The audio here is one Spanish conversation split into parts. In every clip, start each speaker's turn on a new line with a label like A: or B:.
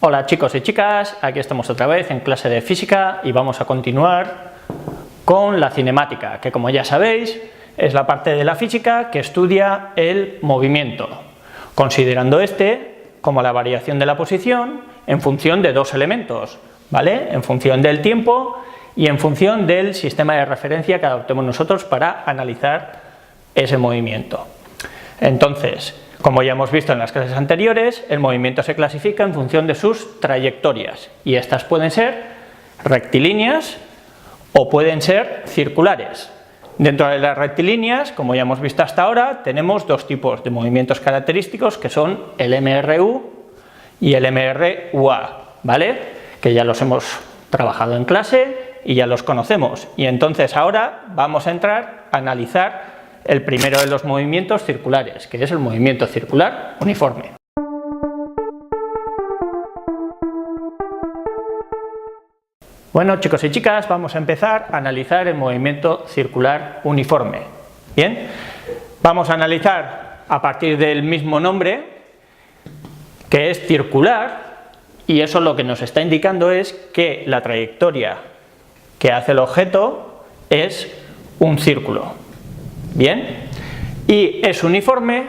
A: Hola chicos y chicas, aquí estamos otra vez en clase de física y vamos a continuar con la cinemática, que como ya sabéis es la parte de la física que estudia el movimiento, considerando este como la variación de la posición en función de dos elementos, ¿vale? En función del tiempo y en función del sistema de referencia que adoptemos nosotros para analizar ese movimiento. Entonces, como ya hemos visto en las clases anteriores, el movimiento se clasifica en función de sus trayectorias y estas pueden ser rectilíneas o pueden ser circulares. Dentro de las rectilíneas, como ya hemos visto hasta ahora, tenemos dos tipos de movimientos característicos que son el MRU y el MRUA, ¿vale? Que ya los hemos trabajado en clase y ya los conocemos. Y entonces ahora vamos a entrar a analizar el primero de los movimientos circulares, que es el movimiento circular uniforme. Bueno, chicos y chicas, vamos a empezar a analizar el movimiento circular uniforme. Bien, vamos a analizar a partir del mismo nombre, que es circular, y eso lo que nos está indicando es que la trayectoria que hace el objeto es un círculo. Bien, y es uniforme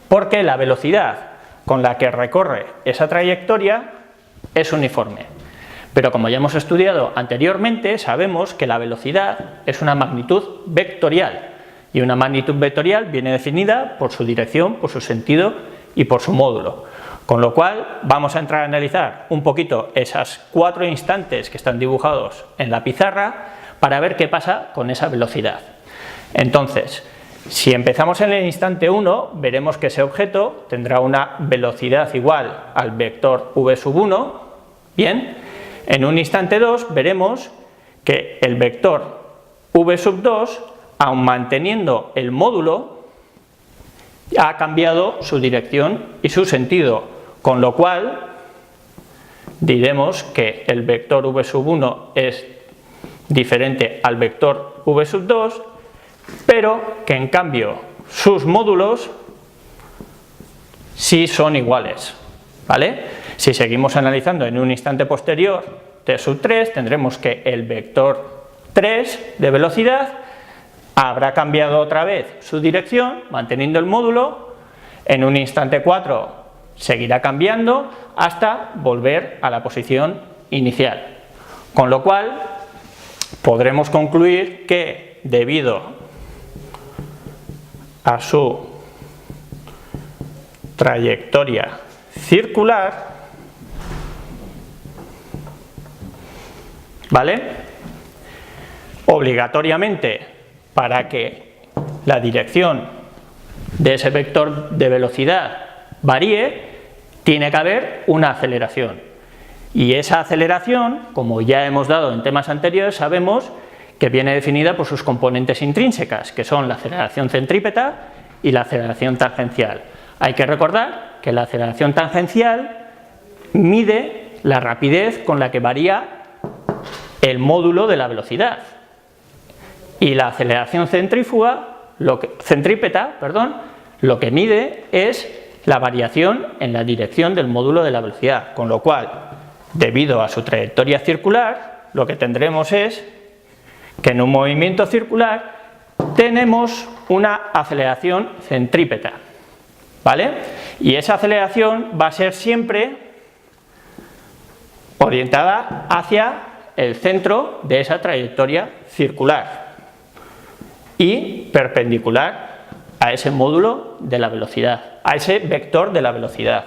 A: porque la velocidad con la que recorre esa trayectoria es uniforme. Pero como ya hemos estudiado anteriormente, sabemos que la velocidad es una magnitud vectorial y una magnitud vectorial viene definida por su dirección, por su sentido y por su módulo. Con lo cual vamos a entrar a analizar un poquito esos cuatro instantes que están dibujados en la pizarra para ver qué pasa con esa velocidad. Entonces, si empezamos en el instante 1, veremos que ese objeto tendrá una velocidad igual al vector v1, bien. En un instante 2 veremos que el vector v2, aun manteniendo el módulo, ha cambiado su dirección y su sentido, con lo cual diremos que el vector v1 es diferente al vector v2, pero que en cambio sus módulos sí son iguales, ¿vale? Si seguimos analizando en un instante posterior t3, tendremos que el vector 3 de velocidad habrá cambiado otra vez su dirección, manteniendo el módulo. En un instante 4 seguirá cambiando hasta volver a la posición inicial, con lo cual podremos concluir que debido a su trayectoria circular, ¿vale? Obligatoriamente, para que la dirección de ese vector de velocidad varíe, tiene que haber una aceleración. Y esa aceleración, como ya hemos dado en temas anteriores, sabemos que viene definida por sus componentes intrínsecas, que son la aceleración centrípeta y la aceleración tangencial. Hay que recordar que la aceleración tangencial mide la rapidez con la que varía el módulo de la velocidad, y la aceleración centrípeta, lo que mide es la variación en la dirección del módulo de la velocidad, con lo cual, debido a su trayectoria circular, lo que tendremos es que en un movimiento circular tenemos una aceleración centrípeta, ¿vale? Y esa aceleración va a ser siempre orientada hacia el centro de esa trayectoria circular y perpendicular a ese módulo de la velocidad, a ese vector de la velocidad.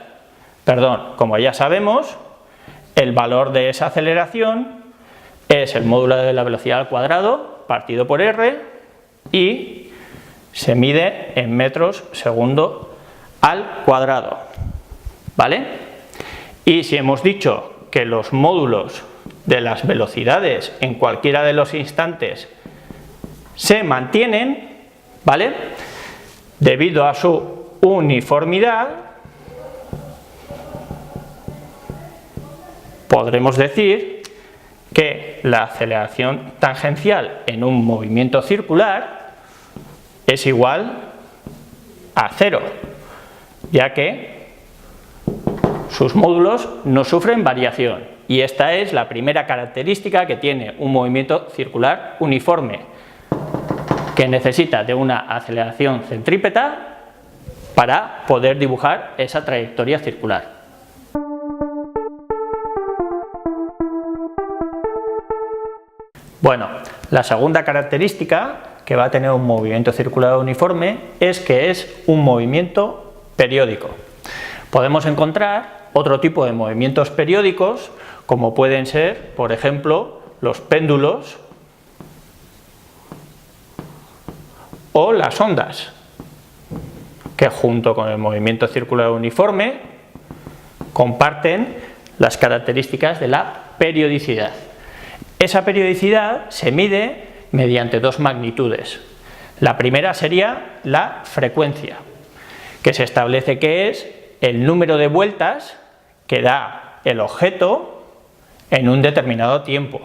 A: Perdón, como ya sabemos, el valor de esa aceleración es el módulo de la velocidad al cuadrado partido por r y se mide en metros segundo al cuadrado, ¿vale? Y si hemos dicho que los módulos de las velocidades en cualquiera de los instantes se mantienen, ¿vale? Debido a su uniformidad, podremos decir que la aceleración tangencial en un movimiento circular es igual a 0, ya que sus módulos no sufren variación, y esta es la primera característica que tiene un movimiento circular uniforme, que necesita de una aceleración centrípeta para poder dibujar esa trayectoria circular. Bueno, la segunda característica que va a tener un movimiento circular uniforme es que es un movimiento periódico. Podemos encontrar otro tipo de movimientos periódicos, como pueden ser, por ejemplo, los péndulos o las ondas, que junto con el movimiento circular uniforme comparten las características de la periodicidad. Esa periodicidad se mide mediante dos magnitudes. La primera sería la frecuencia, que se establece que es el número de vueltas que da el objeto en un determinado tiempo.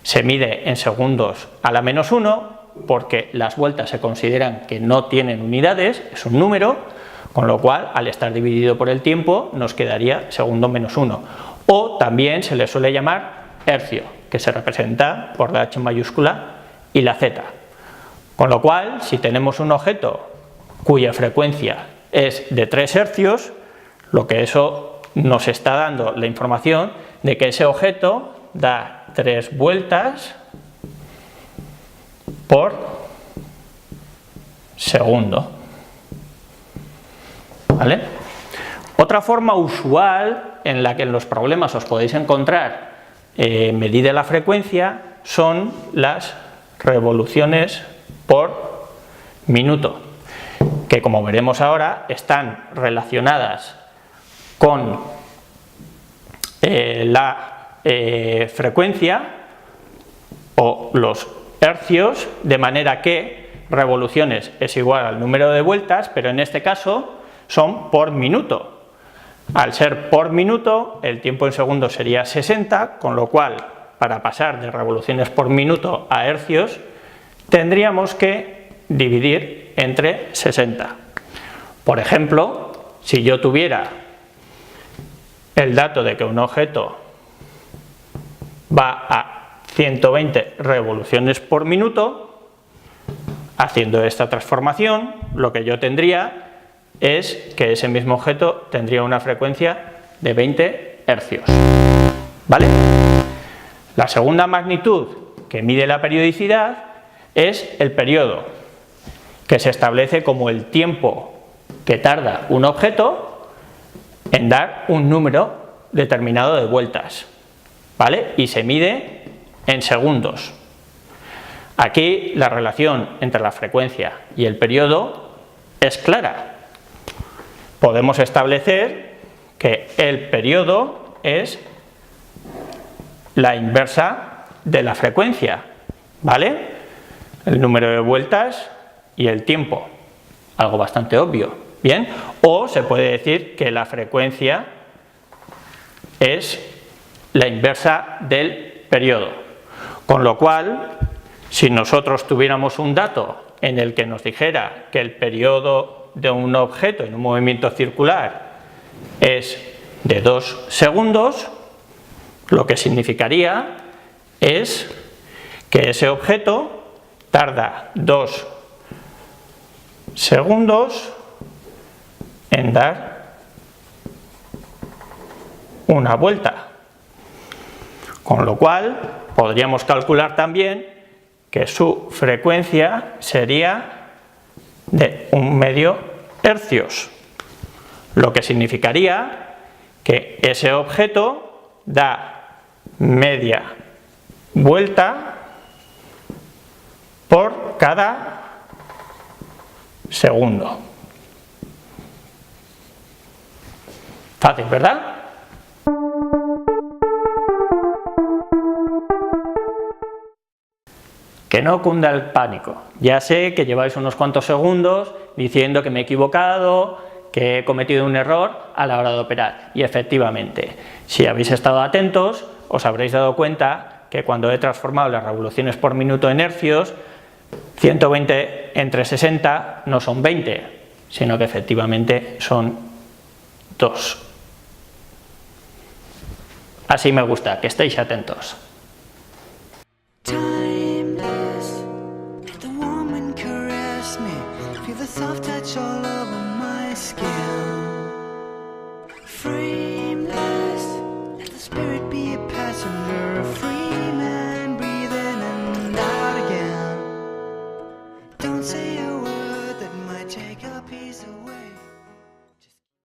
A: Se mide en segundos a la menos 1, porque las vueltas se consideran que no tienen unidades, es un número, con lo cual al estar dividido por el tiempo nos quedaría segundo menos 1. O también se le suele llamar hercio, que se representa por la H mayúscula y la Z. Con lo cual, si tenemos un objeto cuya frecuencia es de 3 hercios, lo que eso nos está dando la información de que ese objeto da 3 vueltas por segundo. ¿Vale? Otra forma usual en la que en los problemas os podéis encontrar medida la frecuencia son las revoluciones por minuto, que como veremos ahora están relacionadas con la frecuencia o los hercios, de manera que revoluciones es igual al número de vueltas, pero en este caso son por minuto. Al ser por minuto, el tiempo en segundos sería 60, con lo cual, para pasar de revoluciones por minuto a hercios, tendríamos que dividir entre 60. Por ejemplo, si yo tuviera el dato de que un objeto va a 120 revoluciones por minuto, haciendo esta transformación, lo que yo tendría es que ese mismo objeto tendría una frecuencia de 20 hercios. ¿Vale? La segunda magnitud que mide la periodicidad es el periodo, que se establece como el tiempo que tarda un objeto en dar un número determinado de vueltas. ¿Vale? Y se mide en segundos. Aquí la relación entre la frecuencia y el periodo es clara. Podemos establecer que el periodo es la inversa de la frecuencia, ¿vale? El número de vueltas y el tiempo, algo bastante obvio, ¿bien? O se puede decir que la frecuencia es la inversa del periodo, con lo cual, si nosotros tuviéramos un dato en el que nos dijera que el periodo de un objeto en un movimiento circular es de 2 segundos, lo que significaría es que ese objeto tarda 2 segundos en dar una vuelta, con lo cual podríamos calcular también que su frecuencia sería de 1/2 hercios, lo que significaría que ese objeto da media vuelta por cada segundo. Fácil, ¿verdad? Que no cunda el pánico. Ya sé que lleváis unos cuantos segundos diciendo que me he equivocado, que he cometido un error a la hora de operar. Y efectivamente, si habéis estado atentos, os habréis dado cuenta que cuando he transformado las revoluciones por minuto en hercios, 120 entre 60 no son 20, sino que efectivamente son 2. Así me gusta, que estéis atentos.